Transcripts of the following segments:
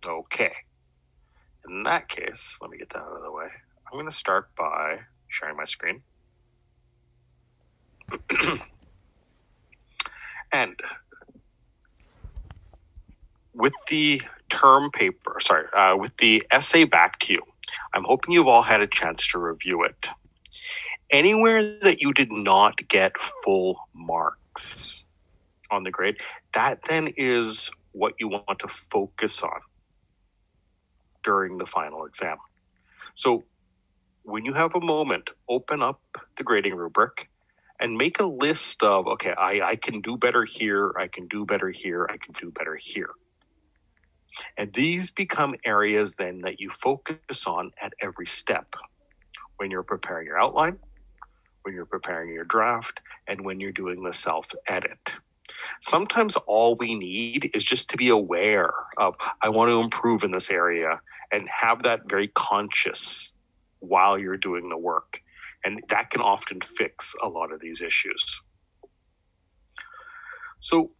Okay. In that case, let me get that out of the way. I'm going to start by sharing my screen. And with the with the essay back to you, I'm hoping you've all had a chance to review it. Anywhere that you did not get full marks on the grade, that then is what you want to focus on during the final exam. So when you have a moment, open up the grading rubric and make a list of, okay, I can do better here, I can do better here, I can do better here. And these become areas then that you focus on at every step when you're preparing your outline, when you're preparing your draft, and when you're doing the self-edit. Sometimes all we need is just to be aware of, I want to improve in this area, and have that very conscious while you're doing the work. And that can often fix a lot of these issues. So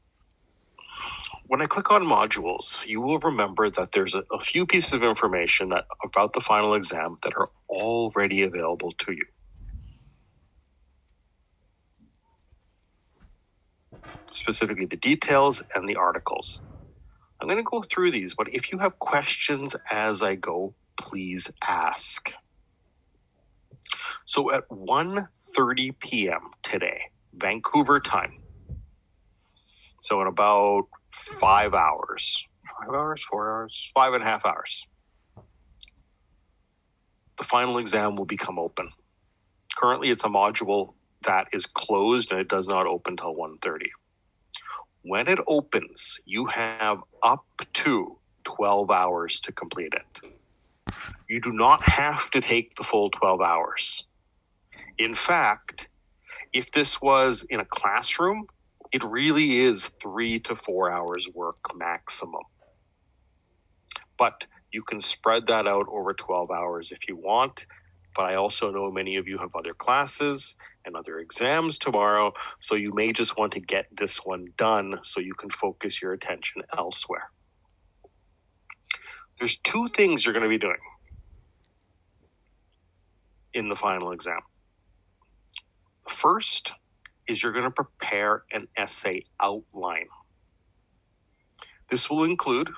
when I click on modules, you will remember that there's a few pieces of information about the final exam that are already available to you. Specifically the details and the articles. I'm going to go through these, but if you have questions as I go, please ask. So at 1:30 p.m. today, Vancouver time, so in about 5 hours, 5.5 hours, the final exam will become open. Currently, it's a module that is closed and it does not open till 1:30. When it opens, you have up to 12 hours to complete it. You do not have to take the full 12 hours. In fact, if this was in a classroom, it really is 3 to 4 hours work maximum. But you can spread that out over 12 hours if you want. But I also know many of you have other classes and other exams tomorrow, so you may just want to get this one done so you can focus your attention elsewhere. There's 2 things you're going to be doing in the final exam. First is you're going to prepare an essay outline. This will include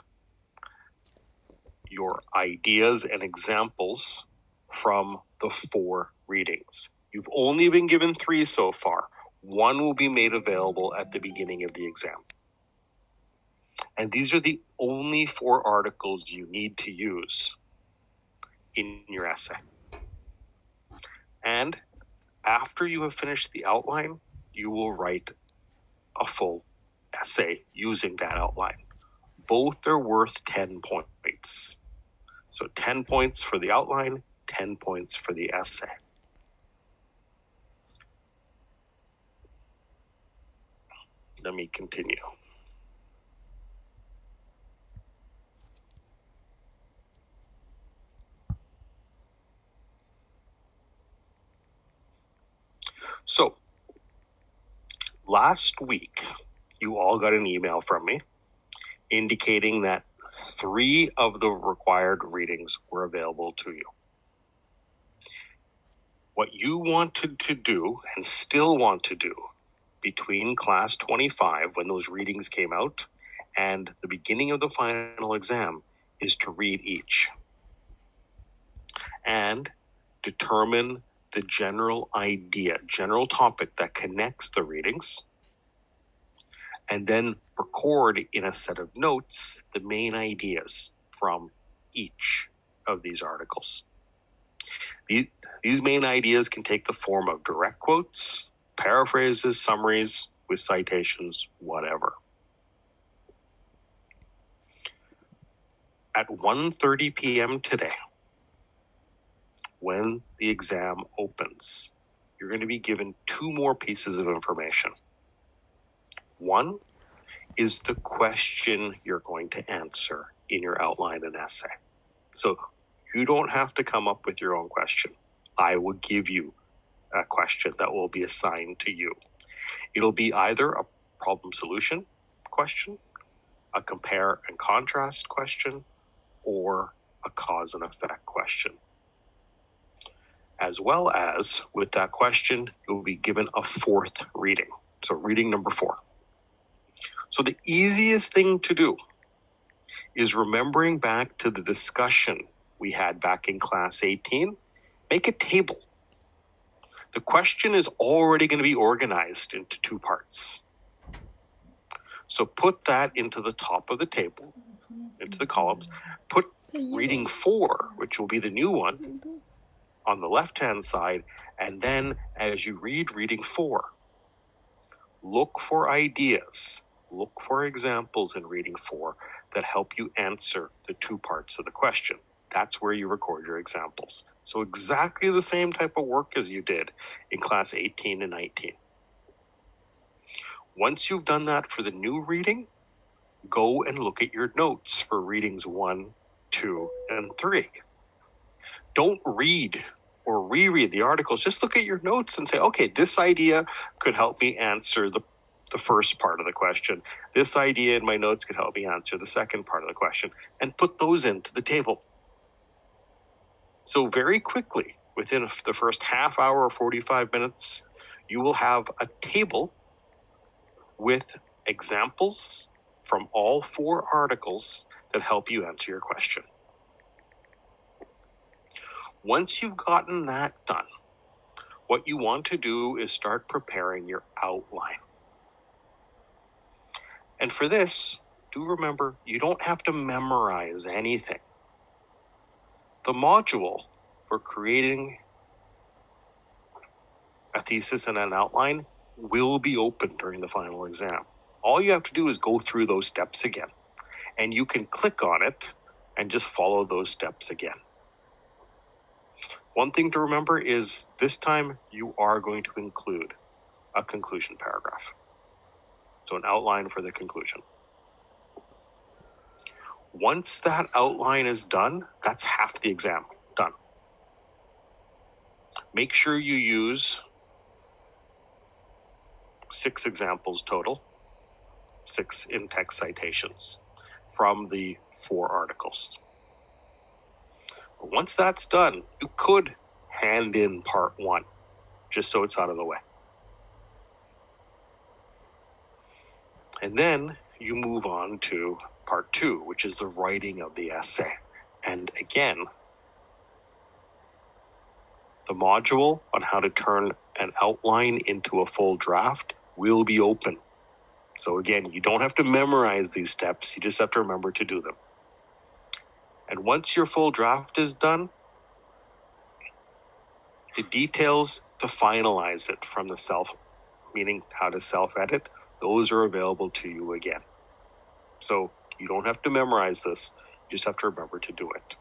your ideas and examples from the 4 readings. You've only been given 3 so far. 1 will be made available at the beginning of the exam. And these are the only 4 articles you need to use in your essay. And after you have finished the outline, you will write a full essay using that outline. Both are worth 10 points. So 10 points for the outline, 10 points for the essay. Let me continue. So, last week, you all got an email from me indicating that 3 of the required readings were available to you. What you wanted to do and still want to do between class 25, when those readings came out, and the beginning of the final exam is to read each and determine the general idea, general topic that connects the readings, and then record in a set of notes the main ideas from each of these articles. These main ideas can take the form of direct quotes, paraphrases, summaries with citations, whatever. At 1:30 p.m. today, when the exam opens, you're going to be given 2 more pieces of information. One is the question you're going to answer in your outline and essay. So you don't have to come up with your own question. I will give you a question that will be assigned to you. It'll be either a problem solution question, a compare and contrast question, or a cause and effect question. As well as, with that question, you'll be given a fourth reading. So reading number 4. So the easiest thing to do is remembering back to the discussion we had back in class 18, make a table. The question is already going to be organized into 2 parts. So put that into the top of the table, into the columns. Put reading 4, which will be the new one, on the left-hand side. And then as you read reading 4, look for ideas, look for examples in reading 4 that help you answer the 2 parts of the question. That's where you record your examples. So exactly the same type of work as you did in class 18 and 19. Once you've done that for the new reading, go and look at your notes for readings 1, 2, and 3. Don't read or reread the articles. Just look at your notes and say, okay, this idea could help me answer the first part of the question. This idea in my notes could help me answer the second part of the question, and put those into the table. So very quickly, within the first half hour or 45 minutes, you will have a table with examples from all 4 articles that help you answer your question. Once you've gotten that done, what you want to do is start preparing your outline. And for this, do remember, you don't have to memorize anything. The module for creating a thesis and an outline will be open during the final exam. All you have to do is go through those steps again, and you can click on it and just follow those steps again. One thing to remember is this time you are going to include a conclusion paragraph. So an outline for the conclusion. Once that outline is done, that's half the exam done. Make sure you use 6 examples total, 6 in-text citations from the 4 articles. But once that's done, you could hand in part 1, just so it's out of the way. And then you move on to part 2, which is the writing of the essay. And again, the module on how to turn an outline into a full draft will be open. So again, you don't have to memorize these steps, you just have to remember to do them. And once your full draft is done, the details to finalize it from the meaning how to self-edit, those are available to you again. So you don't have to memorize this, you just have to remember to do it.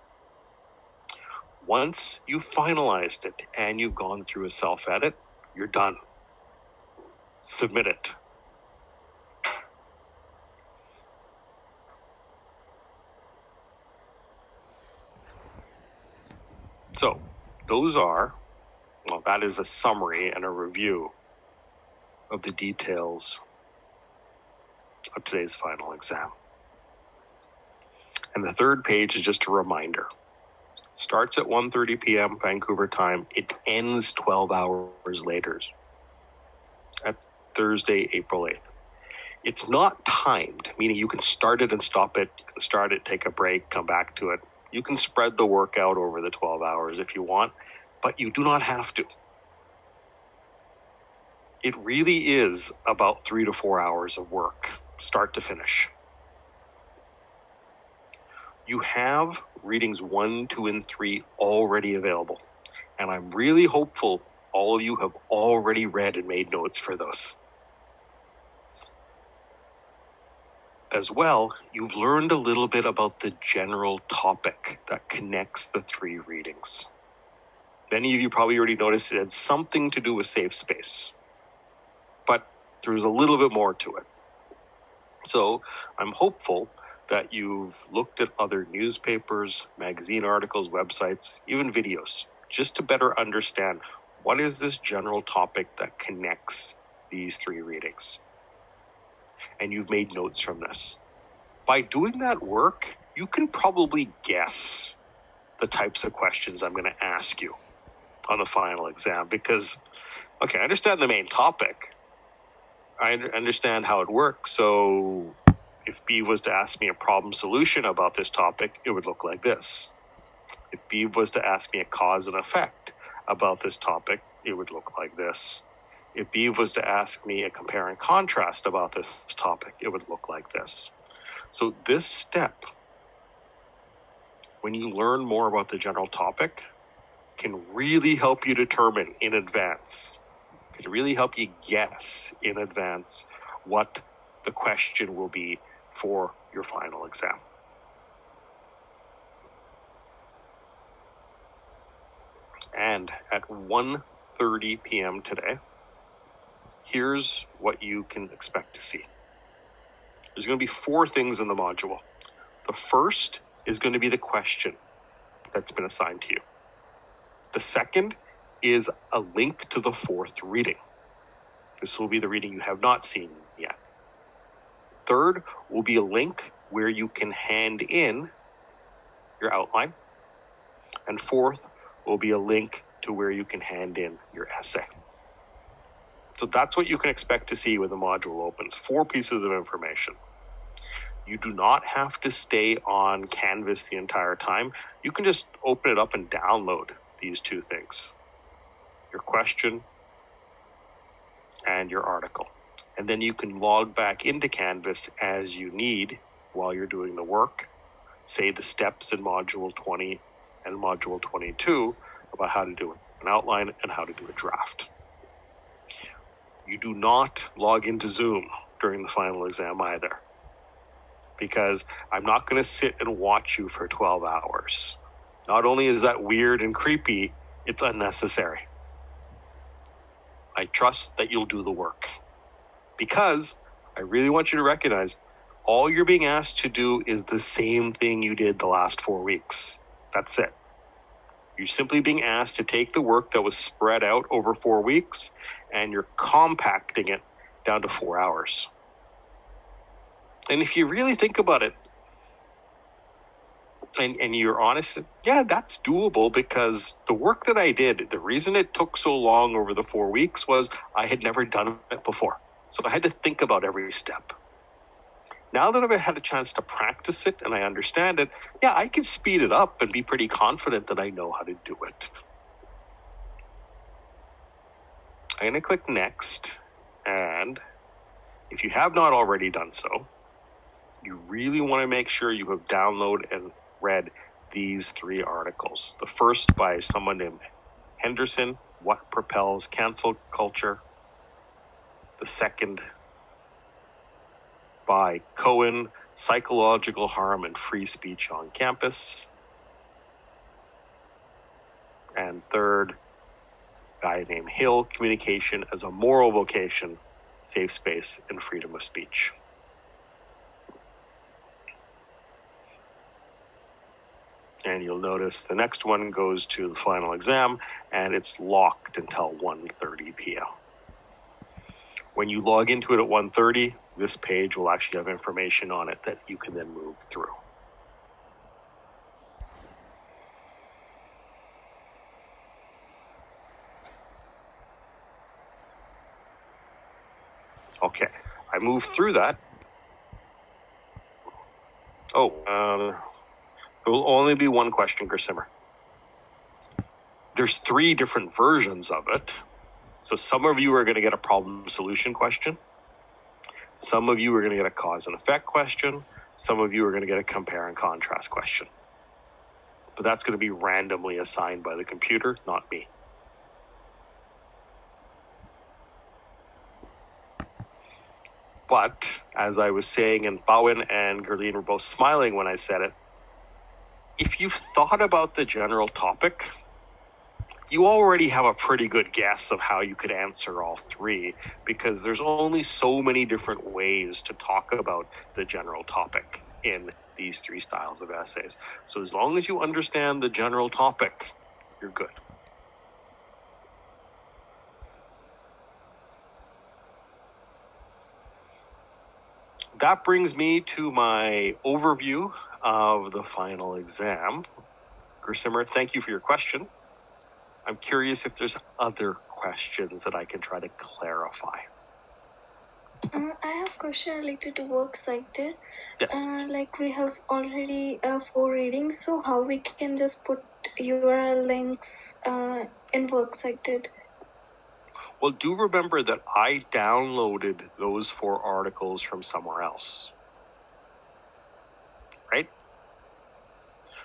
Once you've finalized it and you've gone through a self-edit, you're done. Submit it. So that is a summary and a review of the details of today's final exam. And the third page is just a reminder. Starts at 1:30 p.m. Vancouver time. It ends 12 hours later at Thursday, April 8th. It's not timed, meaning you can start it and stop it. You can start it, take a break, come back to it. You can spread the work out over the 12 hours if you want, but you do not have to. It really is about 3 to 4 hours of work, start to finish. You have readings 1, 2, and 3 already available, and I'm really hopeful all of you have already read and made notes for those. As well, you've learned a little bit about the general topic that connects the 3 readings. Many of you probably already noticed it had something to do with safe space, but there's a little bit more to it. So I'm hopeful that you've looked at other newspapers, magazine articles, websites, even videos, just to better understand what is this general topic that connects these 3 readings. And you've made notes from this. By doing that work, you can probably guess the types of questions I'm going to ask you on the final exam because, okay, I understand the main topic. I understand how it works. So if B was to ask me a problem solution about this topic, it would look like this. If B was to ask me a cause and effect about this topic, it would look like this. If B was to ask me a compare and contrast about this topic, it would look like this. So this step, when you learn more about the general topic, can really help you determine in advance, can really help you guess in advance what the question will be for your final exam. And at 1:30 p.m. today, here's what you can expect to see. There's going to be 4 things in the module. The first is going to be the question that's been assigned to you. The second is a link to the 4th reading. This will be the reading you have not seen yet. Third will be a link where you can hand in your outline. And 4th will be a link to where you can hand in your essay. So that's what you can expect to see when the module opens. 4 pieces of information. You do not have to stay on Canvas the entire time. You can just open it up and download these 2 things. Your question and your article. And then you can log back into Canvas as you need while you're doing the work. Say the steps in Module 20 and Module 22 about how to do an outline and how to do a draft. You do not log into Zoom during the final exam either, because I'm not going to sit and watch you for 12 hours. Not only is that weird and creepy, it's unnecessary. I trust that you'll do the work, because I really want you to recognize all you're being asked to do is the same thing you did the last 4 weeks. That's it. You're simply being asked to take the work that was spread out over 4 weeks and you're compacting it down to 4 hours. And if you really think about it, and you're honest, yeah, that's doable, because the work that I did, the reason it took so long over the 4 weeks was I had never done it before. So I had to think about every step. Now that I've had a chance to practice it and I understand it, yeah, I can speed it up and be pretty confident that I know how to do it. I'm going to click next. And if you have not already done so, you really want to make sure you have downloaded and read these 3 articles. The first by someone named Henderson, What Propels Cancel Culture. The second by Cohen, Psychological Harm and Free Speech on Campus. And third, a guy named Hill, Communication as a Moral Vocation, Safe Space and Freedom of Speech. And you'll notice the next one goes to the final exam, and it's locked until 1:30 p.m. When you log into it at 1:30, this page will actually have information on it that you can then move through. Okay, I moved through that. There will only be one question per simmer. There's 3 different versions of it. So some of you are going to get a problem solution question. Some of you are going to get a cause and effect question. Some of you are going to get a compare and contrast question. But that's going to be randomly assigned by the computer, not me. But as I was saying, and Bowen and Gerline were both smiling when I said it, if you've thought about the general topic, you already have a pretty good guess of how you could answer all 3, because there's only so many different ways to talk about the general topic in these 3 styles of essays. So as long as you understand the general topic, you're good. That brings me to my overview of the final exam. Gursimar, thank you for your question. I'm curious if there's other questions that I can try to clarify. I have a question related to works cited. Yes. Like we have already 4 readings, so how we can just put URL links in works cited? Well, do remember that I downloaded those 4 articles from somewhere else, right?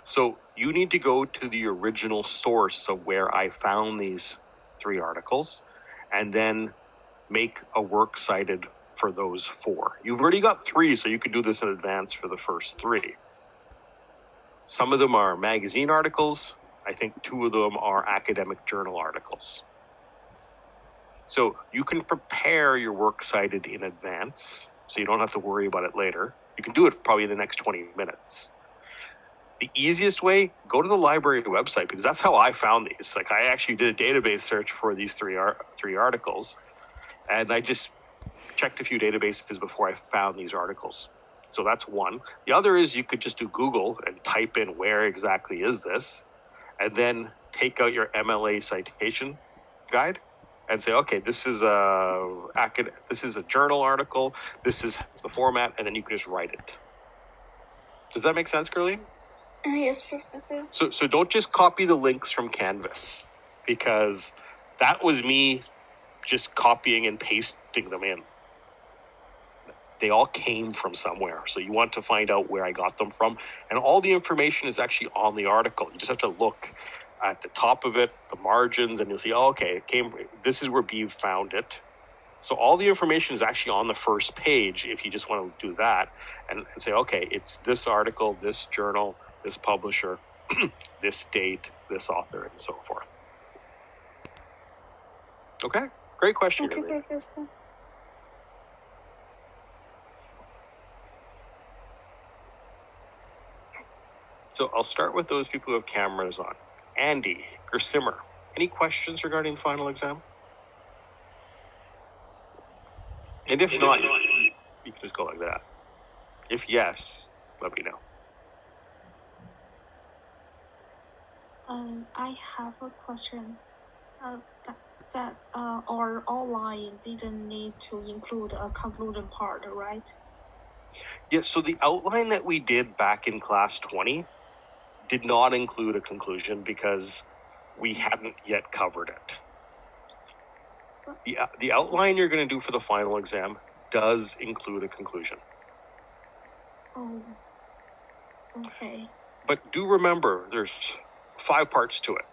So you need to go to the original source of where I found these 3 articles and then make a works cited for those 4. You've already got 3, so you can do this in advance for the first 3. Some of them are magazine articles. I think 2 of them are academic journal articles. So you can prepare your works cited in advance, so you don't have to worry about it later. You can do it probably in the next 20 minutes. The easiest way, go to the library website, because that's how I found these. Like, I actually did a database search for these 3 articles, and I just checked a few databases before I found these articles. So that's one. The other is you could just do Google and type in where exactly is this, and then take out your MLA citation guide and say, okay, this is a journal article, this is the format, and then you can just write it. Does that make sense, Curly? Yes, Professor. So don't just copy the links from Canvas, because that was me just copying and pasting them in. They all came from somewhere. So you want to find out where I got them from. And all the information is actually on the article. You just have to look at the top of it, the margins, and you'll see, oh, okay, this is where Beav found it. So all the information is actually on the first page if you just want to do that and say, okay, it's this article, this journal, this publisher, this date, this author, and so forth. Okay, great question. Okay, Professor. So I'll start with those people who have cameras on. Andy, Gursimar, any questions regarding the final exam? And if not, you can just go like that. If yes, let me know. I have a question. That our outline didn't need to include a conclusion part, right? Yeah, so the outline that we did back in class 20 did not include a conclusion because we hadn't yet covered it. The outline you're going to do for the final exam does include a conclusion. Oh, okay. But do remember, there's 5 parts to it.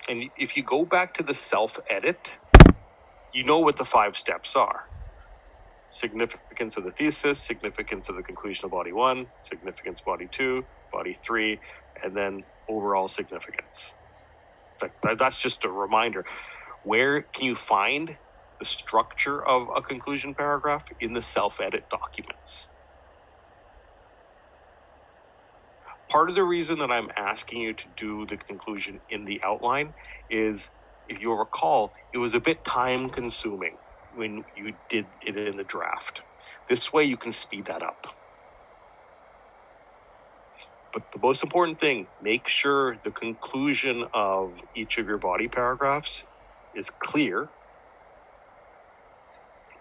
And if you go back to the self-edit, you know what the 5 steps are. Significance of the thesis, significance of the conclusion of body 1, significance body 2, body 3, and then overall significance. That's just a reminder. Where can you find the structure of a conclusion paragraph? In the self-edit documents. Part of the reason that I'm asking you to do the conclusion in the outline is, if you'll recall, it was a bit time consuming when you did it in the draft. This way you can speed that up. But the most important thing, make sure the conclusion of each of your body paragraphs is clear,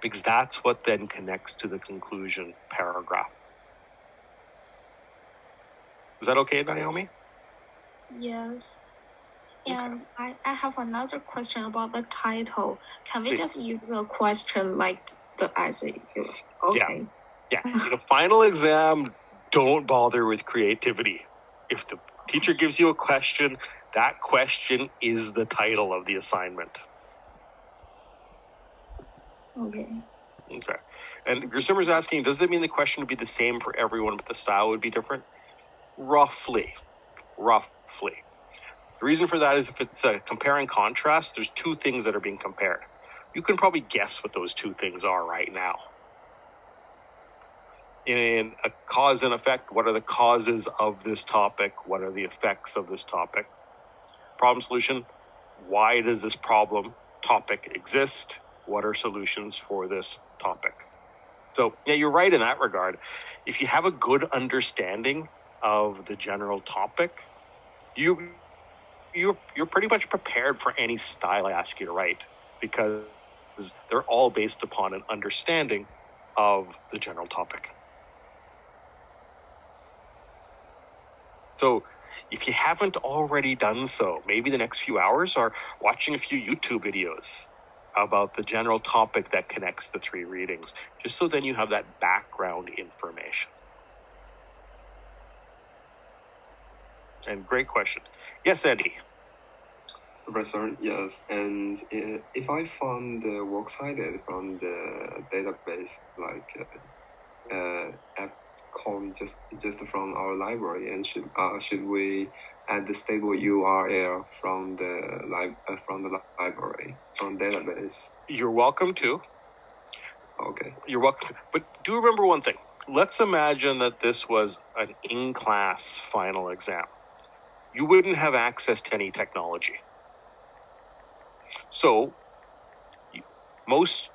because that's what then connects to the conclusion paragraph. Is that okay, Naomi? Yes. And okay. I have another question about the title. Can we just use a question like the essay? Okay. Yeah. In a final exam, don't bother with creativity. If the teacher gives you a question, that question is the title of the assignment. Okay. And Gursimar's asking, does that mean the question would be the same for everyone, but the style would be different? Roughly. The reason for that is if it's a compare and contrast, there's 2 things that are being compared. You can probably guess what those 2 things are right now. In a cause and effect, what are the causes of this topic? What are the effects of this topic? Problem solution, why does this topic exist? What are solutions for this topic? So, yeah, you're right in that regard. if you have a good understanding of the general topic, you're pretty much prepared for any style I ask you to write, because they're all based upon an understanding of the general topic. So if you haven't already done so, maybe the next few hours are watching a few YouTube videos about the general topic that connects the 3 readings, just so then you have that background information. And great question. Yes, Andy. Professor, yes, and if I found the works cited from the database, like AppCon, just from our library, and should we add the stable URL from the library from database? You're welcome to. Okay. You're welcome. But do remember one thing. Let's imagine that this was an in-class final exam. You wouldn't have access to any technology. So most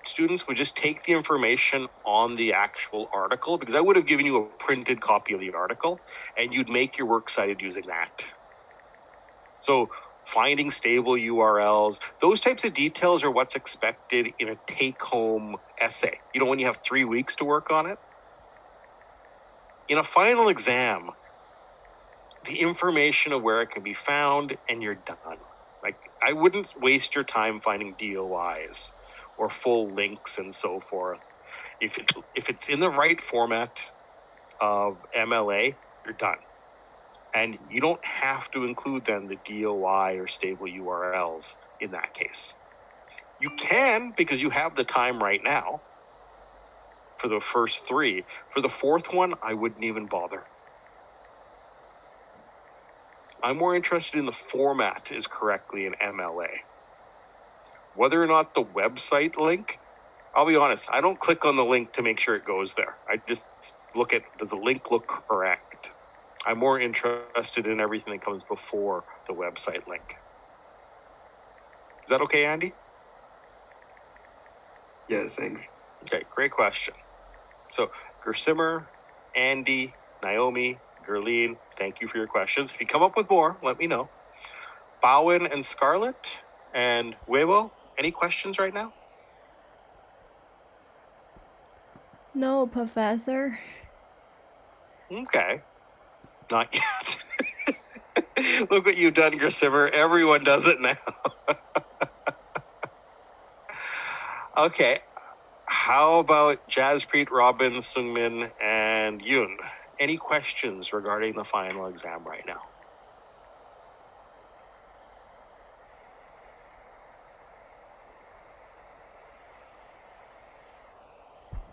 students would just take the information on the actual article, because I would have given you a printed copy of the article, and you'd make your works cited using that. So finding stable URLs, those types of details are what's expected in a take-home essay. You know, when you have 3 weeks to work on it. In a final exam, the information of where it can be found, and you're done. Like, I wouldn't waste your time finding DOIs or full links and so forth. If it's in the right format of MLA, you're done. And you don't have to include then the DOI or stable URLs in that case. You can, because you have the time right now for the first 3. For the 4th one, I wouldn't even bother. I'm more interested in the format is correctly in MLA. Whether or not the website link, I'll be honest, I don't click on the link to make sure it goes there. I just look at, does the link look correct? I'm more interested in everything that comes before the website link. Is that okay, Andy? Yeah, thanks. Okay, great question. So Gersimer, Andy, Naomi, Gerline, thank you for your questions. If you come up with more, let me know. Bowen and Scarlett and Weibo, any questions right now? No, Professor. Okay. Not yet. Look what you've done, Gersimer. Everyone does it now. Okay. How about Jaspreet, Robin, Sungmin, and Yoon? Any questions regarding the final exam right now?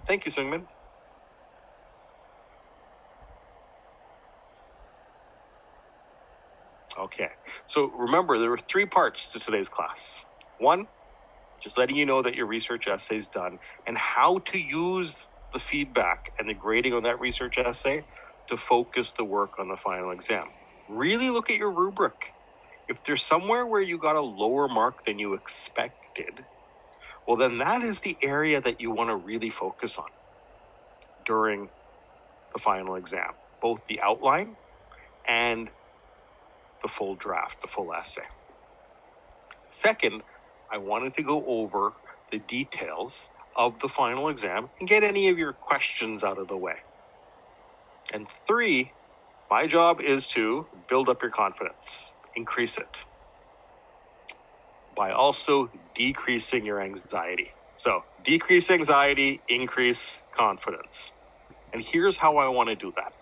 Thank you, Sungmin. Okay, so remember, there were 3 parts to today's class. 1, just letting you know that your research essay is done and how to use the feedback and the grading on that research essay to focus the work on the final exam. Really look at your rubric. If there's somewhere where you got a lower mark than you expected, well, then that is the area that you want to really focus on during the final exam, both the outline and the full draft, the full essay. Second, I wanted to go over the details of the final exam and get any of your questions out of the way. And 3, my job is to build up your confidence, increase it, by also decreasing your anxiety. So decrease anxiety, increase confidence. And here's how I want to do that.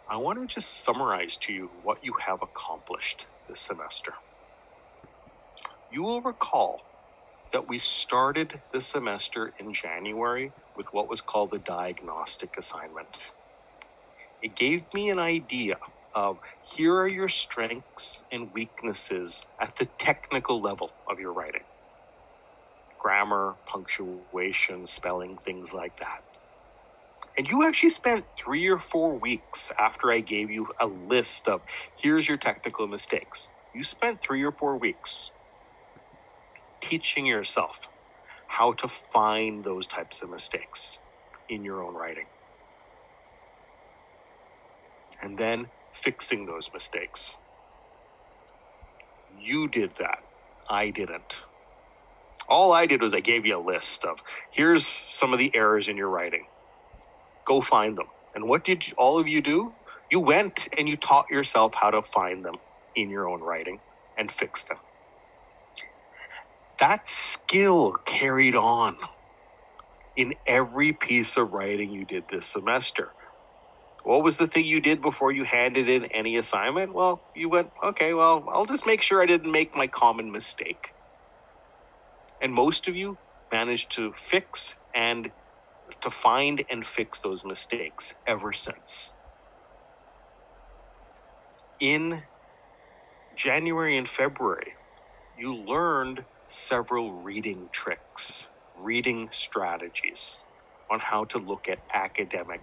I want to just summarize to you what you have accomplished this semester. You will recall that we started the semester in January with what was called the diagnostic assignment. It gave me an idea of, here are your strengths and weaknesses at the technical level of your writing. Grammar, punctuation, spelling, things like that. And you actually spent 3 or 4 weeks after I gave you a list of, here's your technical mistakes. You spent 3 or 4 weeks teaching yourself how to find those types of mistakes. in your own writing. And then fixing those mistakes. You did that. I didn't. All I did was I gave you a list of, here's some of the errors in your writing. Go find them. And what did all of you do? You went and you taught yourself how to find them in your own writing and fix them. That skill carried on in every piece of writing you did this semester. What was the thing you did before you handed in any assignment? Well, you went, okay, well, I'll just make sure I didn't make my common mistake. And most of you managed to fix and to find and fix those mistakes ever since. In January and February, you learned several reading tricks, reading strategies on how to look at academic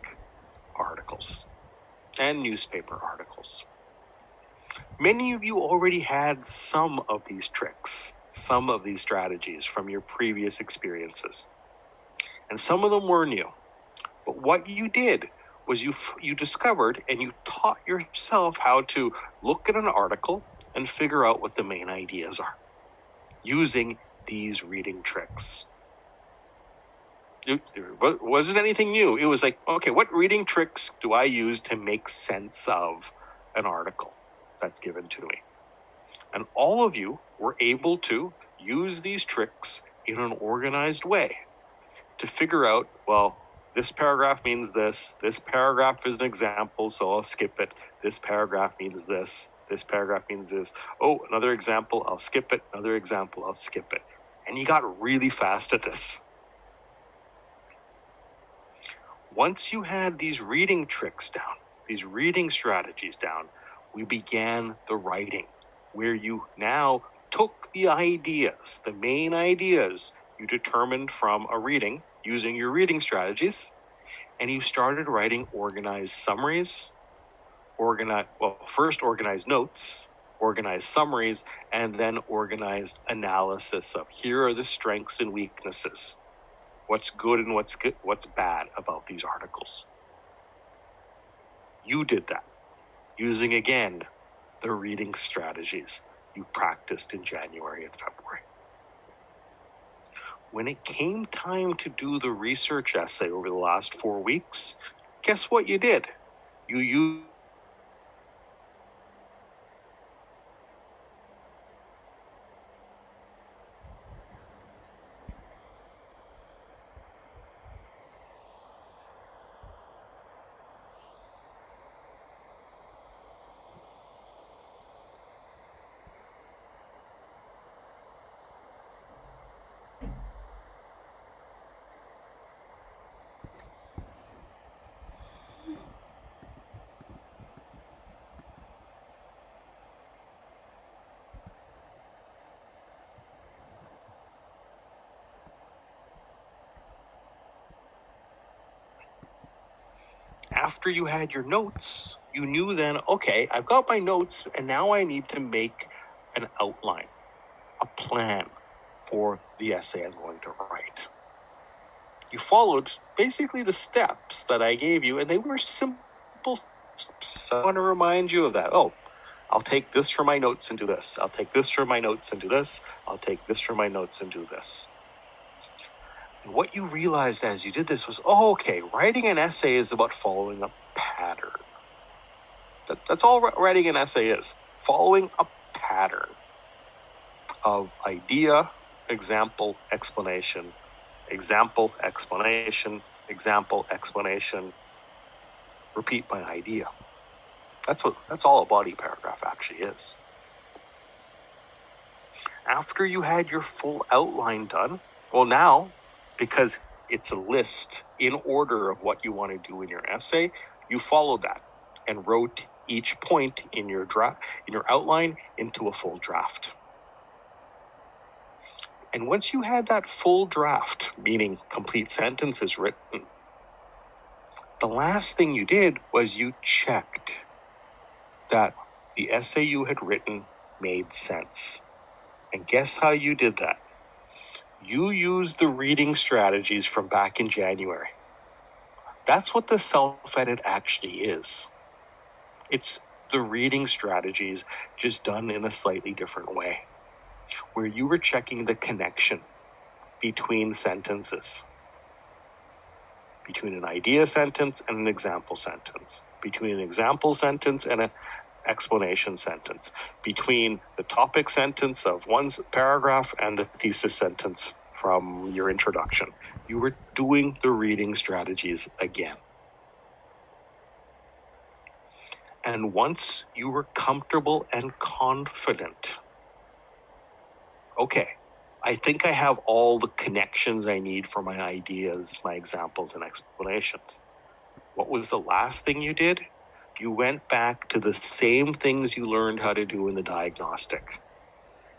articles and newspaper articles. Many of you already had some of these tricks, some of these strategies from your previous experiences. And some of them were new. But what you did was you discovered and you taught yourself how to look at an article and figure out what the main ideas are using these reading tricks. It wasn't anything new. It was like, okay, what reading tricks do I use to make sense of an article that's given to me? And all of you were able to use these tricks in an organized way to figure out, well, this paragraph means this paragraph is an example, so I'll skip it. This paragraph means this paragraph means this. Oh, another example, I'll skip it. Another example, I'll skip it. And you got really fast at this. Once you had these reading tricks down, these reading strategies down, we began the writing, where you now took the ideas, the main ideas you determined from a reading using your reading strategies, and you started writing organized summaries, first organized notes, organized summaries, and then organized analysis of here are the strengths and weaknesses. What's good and what's bad about these articles. You did that using, again, the reading strategies you practiced in January and February. When it came time to do the research essay over the last 4 weeks, guess what you did? You used after you had your notes, you knew then, okay, I've got my notes, and now I need to make an outline, a plan for the essay I'm going to write. You followed basically the steps that I gave you, and they were simple steps. I want to remind you of that. Oh, I'll take this from my notes and do this. I'll take this from my notes and do this. I'll take this from my notes and do this. And what you realized as you did this was, oh, okay, writing an essay is about following a pattern. That's all writing an essay is, following a pattern of idea, example, explanation, example, explanation, example, explanation, repeat my idea. That's all a body paragraph actually is. After you had your full outline done, well now, because it's a list in order of what you want to do in your essay, you followed that and wrote each point in your outline into a full draft. And once you had that full draft, meaning complete sentences written, the last thing you did was you checked that the essay you had written made sense. And guess how you did that? You used the reading strategies from back in January. That's what the self-edit actually is. It's the reading strategies just done in a slightly different way, where you were checking the connection between sentences, between an idea sentence and an example sentence, between an example sentence and an explanation sentence, between the topic sentence of one paragraph and the thesis sentence from your introduction. You were doing the reading strategies again. And once you were comfortable and confident, okay, I think I have all the connections I need for my ideas, my examples, and explanations. What was the last thing you did? You went back to the same things you learned how to do in the diagnostic,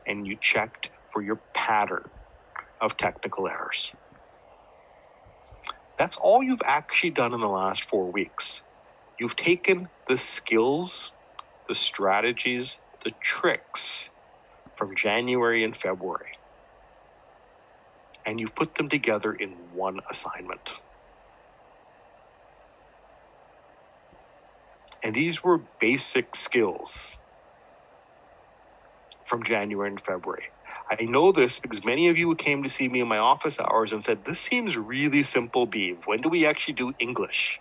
and you checked for your pattern of technical errors. That's all you've actually done in the last 4 weeks. You've taken the skills, the strategies, the tricks from January and February, and you've put them together in one assignment. And these were basic skills from January and February. I know this because many of you came to see me in my office hours and said, this seems really simple, Beav. When do we actually do English?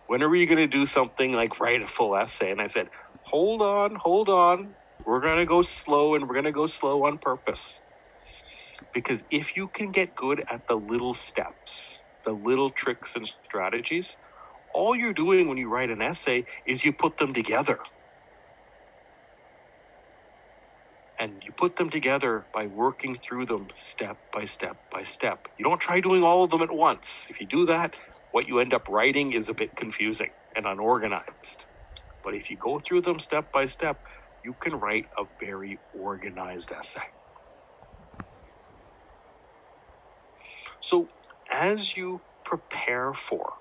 When are we going to do something like write a full essay? And I said, hold on. We're going to go slow, and we're going to go slow on purpose. Because if you can get good at the little steps, the little tricks and strategies, all you're doing when you write an essay is you put them together. And you put them together by working through them step by step by step. You don't try doing all of them at once. If you do that, what you end up writing is a bit confusing and unorganized. But if you go through them step by step, you can write a very organized essay. So as you prepare for,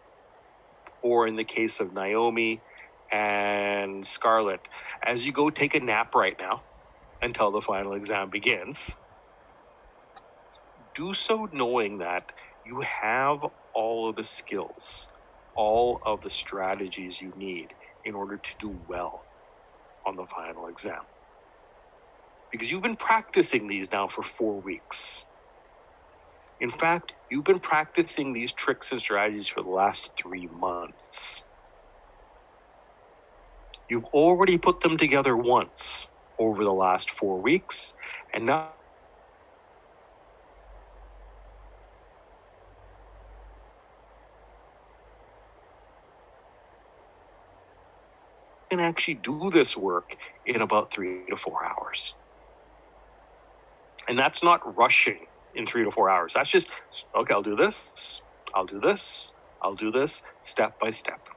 or in the case of Naomi and Scarlett, as you go take a nap right now until the final exam begins, do so knowing that you have all of the skills, all of the strategies you need in order to do well on the final exam. Because you've been practicing these now for 4 weeks. In fact, you've been practicing these tricks and strategies for the last 3 months. You've already put them together once over the last 4 weeks, and now you can actually do this work in about 3 to 4 hours. And that's not rushing in 3 to 4 hours. That's just, okay, I'll do this, step by step.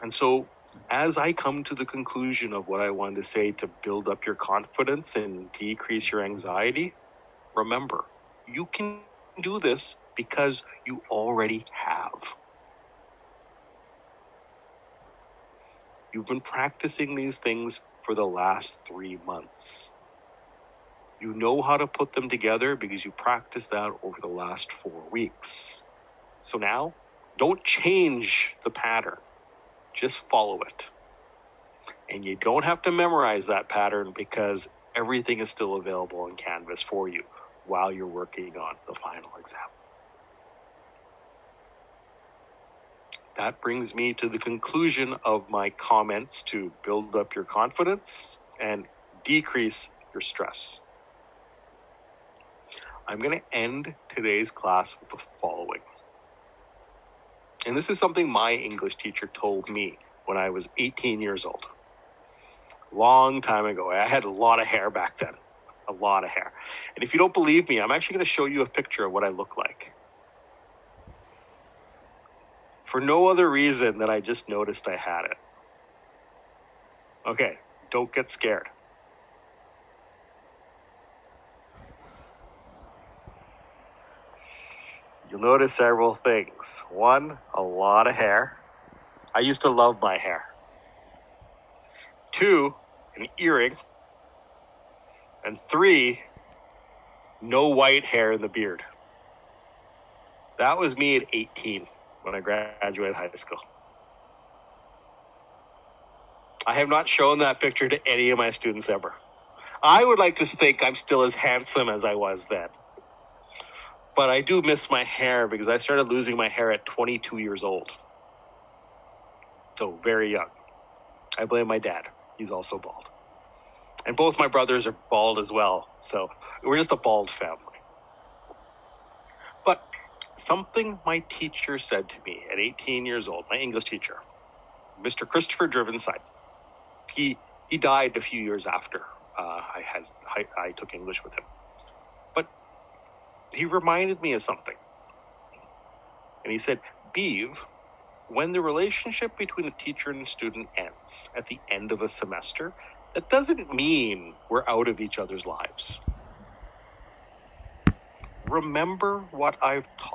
And so as I come to the conclusion of what I wanted to say to build up your confidence and decrease your anxiety, remember, you can do this because you already have. You've been practicing these things for the last 3 months. You know how to put them together because you practiced that over the last 4 weeks. So now, don't change the pattern. Just follow it. And you don't have to memorize that pattern because everything is still available on Canvas for you while you're working on the final exam. That brings me to the conclusion of my comments to build up your confidence and decrease your stress. I'm going to end today's class with the following. And this is something my English teacher told me when I was 18 years old. Long time ago. I had a lot of hair back then. A lot of hair. And if you don't believe me, I'm actually going to show you a picture of what I look like. For no other reason than I just noticed I had it. Okay, don't get scared. You'll notice several things. 1, a lot of hair. I used to love my hair. 2, an earring. And 3, no white hair in the beard. That was me at 18 when I graduated high school. I have not shown that picture to any of my students ever. I would like to think I'm still as handsome as I was then. But I do miss my hair because I started losing my hair at 22 years old. So very young. I blame my dad. He's also bald. And both my brothers are bald as well. So we're just a bald family. But something my teacher said to me at 18 years old, my English teacher, Mr. Christopher Drivenside, he died a few years after I took English with him. But he reminded me of something. And he said, Beav, when the relationship between a teacher and a student ends at the end of a semester, that doesn't mean we're out of each other's lives. Remember what I've taught